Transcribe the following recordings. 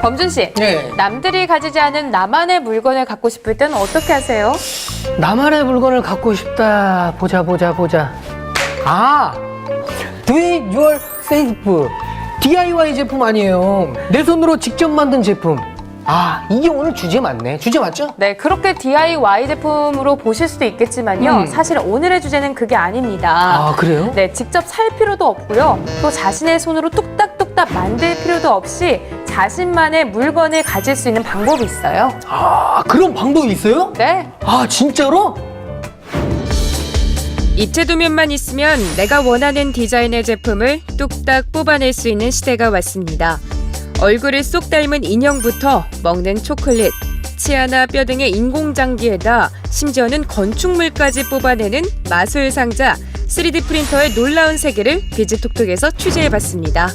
범준 씨, 네. 남들이 가지지 않은 나만의 물건을 갖고 싶을 땐 어떻게 하세요? 나만의 물건을 갖고 싶다. 보자. 아, do it yourself. DIY 제품 아니에요. 내 손으로 직접 만든 제품. 아, 이게 오늘 주제 맞네. 주제 맞죠? 네, 그렇게 DIY 제품으로 보실 수도 있겠지만요. 사실 오늘의 주제는 그게 아닙니다. 아, 그래요? 네, 직접 살 필요도 없고요. 또 자신의 손으로 뚝딱뚝딱 만들 필요도 없이 자신만의 물건을 가질 수 있는 방법이 있어요. 아, 그런 방법이 있어요? 네. 아, 진짜로? 입체도면만 있으면 내가 원하는 디자인의 제품을 뚝딱 뽑아낼 수 있는 시대가 왔습니다. 얼굴을 쏙 닮은 인형부터 먹는 초콜릿, 치아나 뼈 등의 인공장기에다 심지어는 건축물까지 뽑아내는 마술 상자, 3D 프린터의 놀라운 세계를 비즈톡톡에서 취재해봤습니다.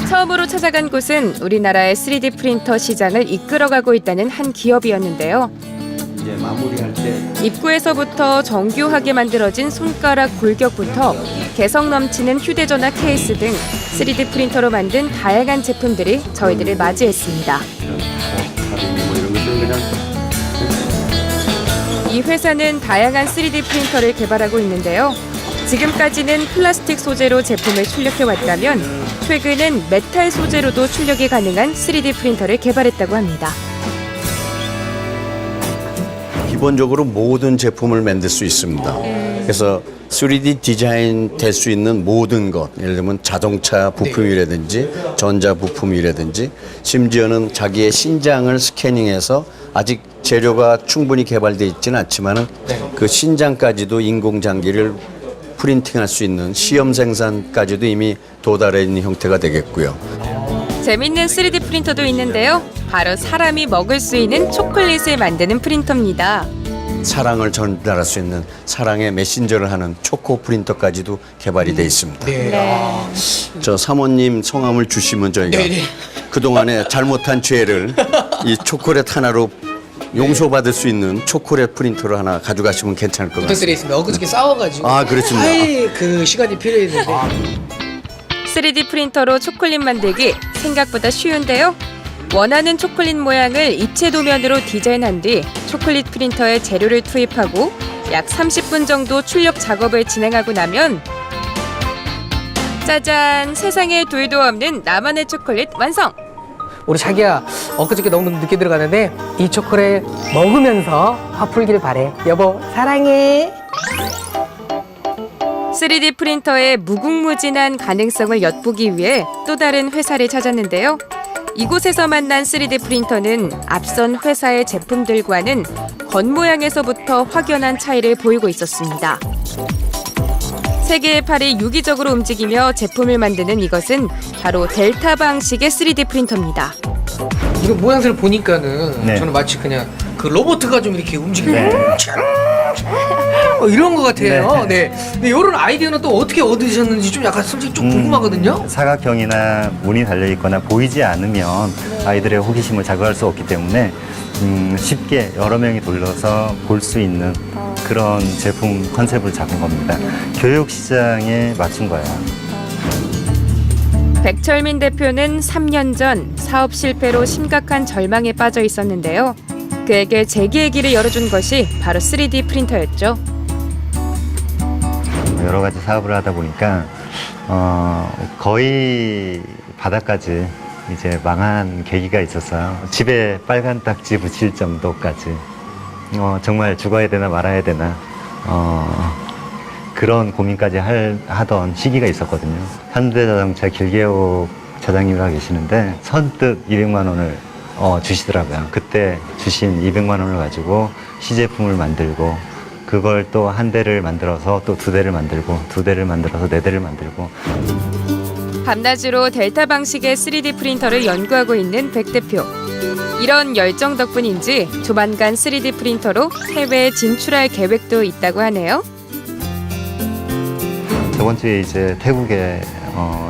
처음으로 찾아간 곳은 우리나라의 3D 프린터 시장을 이끌어가고 있다는 한 기업이었는데요. 이제 마무리할 때 입구에서부터 정교하게 만들어진 손가락 골격부터 개성 넘치는 휴대전화 케이스 등 3D 프린터로 만든 다양한 제품들이 저희들을 맞이했습니다. 뭐 이런 것들 그냥 이 회사는 다양한 3D 프린터를 개발하고 있는데요. 지금까지는 플라스틱 소재로 제품을 출력해왔다면 최근엔 메탈 소재로도 출력이 가능한 3D 프린터를 개발했다고 합니다. 기본적으로 모든 제품을 만들 수 있습니다. 그래서 3D 디자인 될 수 있는 모든 것, 예를 들면 자동차 부품이라든지 전자 부품이라든지 심지어는 자기의 신장을 스캐닝해서 아직 재료가 충분히 개발되어 있지는 않지만은 그 신장까지도 인공장기를 프린팅할 수 있는 시험 생산까지도 이미 도달해 있는 형태가 되겠고요. 재밌는 3D 프린터도 있는데요. 바로 사람이 먹을 수 있는 초콜릿을 만드는 프린터입니다. 사랑을 전달할 수 있는 사랑의 메신저를 하는 초코 프린터까지도 개발이 돼 있습니다. 네. 저 사모님 성함을 주시면 저희가 네네. 그동안에 잘못한 죄를 이 초콜릿 하나로 용서받을 수 있는 초콜릿 프린터를 하나 가져가시면 괜찮을 것 같습니다. 부탁드리겠습니다. 엊그저께 싸워가지고. 아, 그렇습니다. 아예 그 시간이 필요했는데. 3D 프린터로 초콜릿 만들기 생각보다 쉬운데요. 원하는 초콜릿 모양을 입체 도면으로 디자인한 뒤 초콜릿 프린터에 재료를 투입하고 약 30분 정도 출력 작업을 진행하고 나면 짜잔! 세상에 둘도 없는 나만의 초콜릿 완성! 우리 자기야, 엊그저께 너무 늦게 들어가는데 이 초콜릿 먹으면서 화 풀길 바래. 여보, 사랑해. 3D 프린터의 무궁무진한 가능성을 엿보기 위해 또 다른 회사를 찾았는데요. 이곳에서 만난 3D 프린터는 앞선 회사의 제품들과는 겉모양에서부터 확연한 차이를 보이고 있었습니다. 세 개의 팔이 유기적으로 움직이며 제품을 만드는 이것은 바로 델타 방식의 3D 프린터입니다. 이거 모양새를 보니까는 네. 저는 마치 그냥 그 로봇가 좀 이렇게 움직이는 이런 것 같아요. 네. 근데 이런 아이디어는 또 어떻게 얻으셨는지 좀 약간 솔직히 좀 궁금하거든요. 사각형이나 문이 달려있거나 보이지 않으면 아이들의 호기심을 자극할 수 없기 때문에 쉽게 여러 명이 돌려서 볼 수 있는 그런 제품 컨셉을 잡은 겁니다. 교육 시장에 맞춘 거예요. 백철민 대표는 3년 전 사업 실패로 심각한 절망에 빠져 있었는데요. 그에게 재기의 길을 열어준 것이 바로 3D 프린터였죠. 여러 가지 사업을 하다 보니까 거의 바닥까지 이제 망한 계기가 있었어요. 집에 빨간 딱지 붙일 정도까지 정말 죽어야 되나 말아야 되나 그런 고민까지 하던 시기가 있었거든요. 현대자동차 길계옥 차장님이라 계시는데 선뜻 200만 원을 주시더라고요. 그때 주신 200만 원을 가지고 시제품을 만들고 그걸 또 한 대를 만들어서 또 두 대를 만들고 두 대를 만들어서 네 대를 만들고 밤낮으로 델타 방식의 3D 프린터를 연구하고 있는 백 대표. 이런 열정 덕분인지 조만간 3D 프린터로 해외에 진출할 계획도 있다고 하네요. 저번 주에 이제 태국에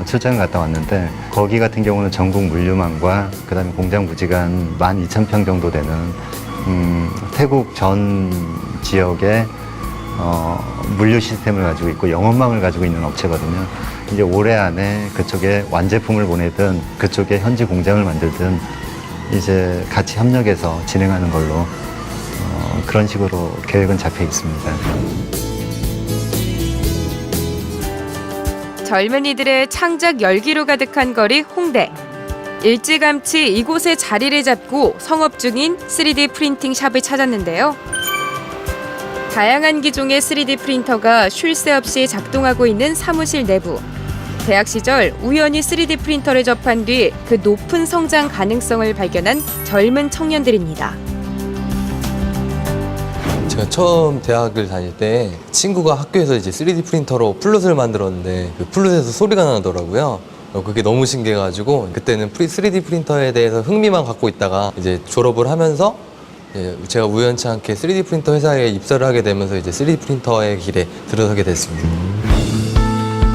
출장 갔다 왔는데 거기 같은 경우는 전국 물류망과 그다음에 공장 부지가 한 12,000평 정도 되는 태국 전 지역에 물류 시스템을 가지고 있고 영업망을 가지고 있는 업체거든요. 이제 올해 안에 그쪽에 완제품을 보내든 그쪽에 현지 공장을 만들든 이제 같이 협력해서 진행하는 걸로 그런 식으로 계획은 잡혀 있습니다. 젊은이들의 창작 열기로 가득한 거리 홍대. 일찌감치 이곳에 자리를 잡고 성업 중인 3D 프린팅 샵을 찾았는데요. 다양한 기종의 3D 프린터가 쉴 새 없이 작동하고 있는 사무실 내부. 대학 시절 우연히 3D 프린터를 접한 뒤 그 높은 성장 가능성을 발견한 젊은 청년들입니다. 제가 처음 대학을 다닐 때 친구가 학교에서 이제 3D 프린터로 플룻을 만들었는데 그 플룻에서 소리가 나더라고요. 그게 너무 신기해가지고 그때는 3D 프린터에 대해서 흥미만 갖고 있다가 이제 졸업을 하면서 제가 우연치 않게 3D 프린터 회사에 입사를 하게 되면서 이제 3D 프린터의 길에 들어서게 됐습니다.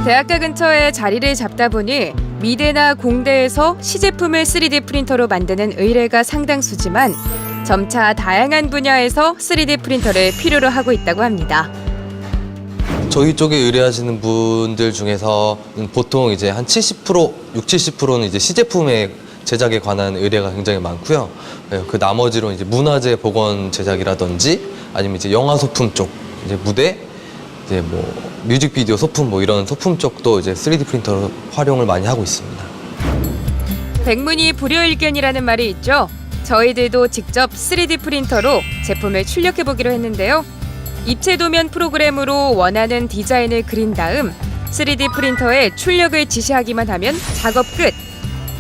대학가 근처에 자리를 잡다 보니 미대나 공대에서 시제품을 3D 프린터로 만드는 의뢰가 상당수지만 점차 다양한 분야에서 3D 프린터를 필요로 하고 있다고 합니다. 저희 쪽에 의뢰하시는 분들 중에서는 보통 이제 한 70%, 60~70%는 이제 시제품의 제작에 관한 의뢰가 굉장히 많고요. 그 나머지로 이제 문화재 복원 제작이라든지 아니면 이제 영화 소품 쪽, 이제 무대, 이제 뭐 뮤직비디오 소품 뭐 이런 소품 쪽도 이제 3D 프린터 활용을 많이 하고 있습니다. 백문이 불여일견이라는 말이 있죠. 저희들도 직접 3D 프린터로 제품을 출력해 보기로 했는데요. 입체 도면 프로그램으로 원하는 디자인을 그린 다음 3D 프린터에 출력을 지시하기만 하면 작업 끝.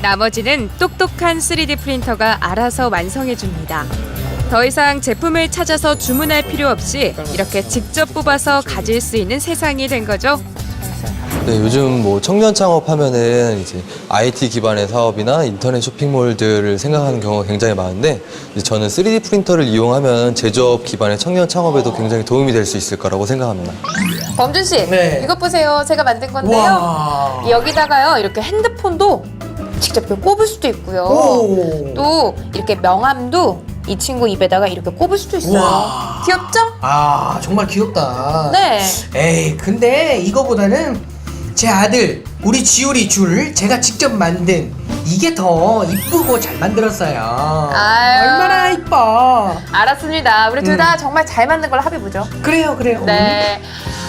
나머지는 똑똑한 3D 프린터가 알아서 완성해 줍니다. 더 이상 제품을 찾아서 주문할 필요 없이 이렇게 직접 뽑아서 가질 수 있는 세상이 된 거죠. 네, 요즘 뭐 청년 창업하면은 이제 IT 기반의 사업이나 인터넷 쇼핑몰들을 생각하는 경우가 굉장히 많은데 이제 저는 3D 프린터를 이용하면 제조업 기반의 청년 창업에도 굉장히 도움이 될 수 있을 거라고 생각합니다. 범준 씨, 네. 이것 보세요. 제가 만든 건데요. 와. 여기다가요, 이렇게 핸드폰도 직접 이렇게 꼽을 수도 있고요. 오. 또 이렇게 명함도 이 친구 입에다가 이렇게 꼽을 수도 있어요. 와. 귀엽죠? 아, 정말 귀엽다. 네. 에이, 근데 이거보다는 제 아들, 우리 지율이 줄 제가 직접 만든 이게 더 이쁘고 잘 만들었어요. 아유. 얼마나 이뻐. 알았습니다. 우리 둘 다 정말 잘 만든 걸로 합의 보죠. 그래요, 그래요. 네.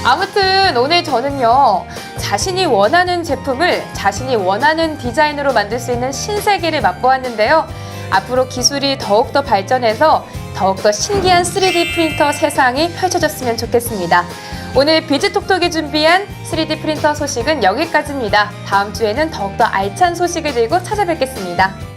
아무튼 오늘 저는요, 자신이 원하는 제품을 자신이 원하는 디자인으로 만들 수 있는 신세계를 맛보았는데요. 앞으로 기술이 더욱더 발전해서 더욱더 신기한 3D 프린터 세상이 펼쳐졌으면 좋겠습니다. 오늘 비즈톡톡이 준비한 3D 프린터 소식은 여기까지입니다. 다음 주에는 더욱더 알찬 소식을 들고 찾아뵙겠습니다.